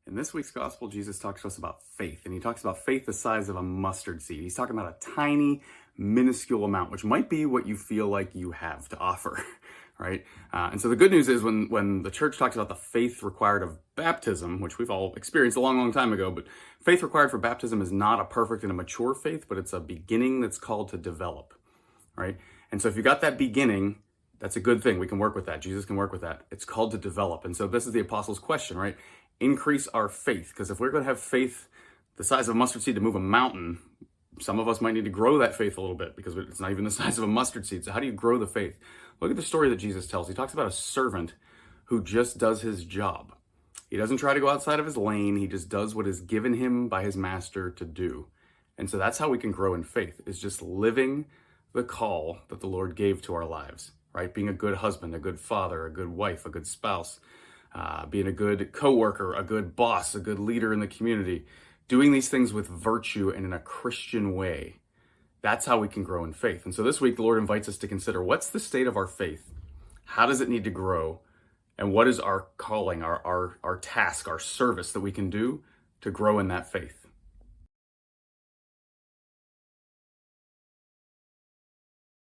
In this week's gospel, Jesus talks to us about faith, and he talks about faith the size of a mustard seed. He's talking about a tiny, minuscule amount, which might be what you feel like you have to offer, right? And so the good news is when the church talks about the faith required of baptism, which we've all experienced a long, long time ago, but faith required for baptism is not a perfect and a mature faith, but it's a beginning that's called to develop, right? And so if you got that beginning, that's a good thing. We can work with that. Jesus can work with that. It's called to develop. And so this is the apostles' question, right? Increase our faith. Because if we're going to have faith the size of a mustard seed to move a mountain, some of us might need to grow that faith a little bit because it's not even the size of a mustard seed. So how do you grow the faith? Look at the story that Jesus tells. He talks about a servant who just does his job. He doesn't try to go outside of his lane. He just does what is given him by his master to do. And so that's how we can grow in faith, is just living the call that the Lord gave to our lives, right? Being a good husband, a good father, a good wife, a good spouse, being a good coworker, a good boss, a good leader in the community, doing these things with virtue and in a Christian way. That's how we can grow in faith. And so this week, the Lord invites us to consider, what's the state of our faith? How does it need to grow? And what is our calling, our task, our service that we can do to grow in that faith?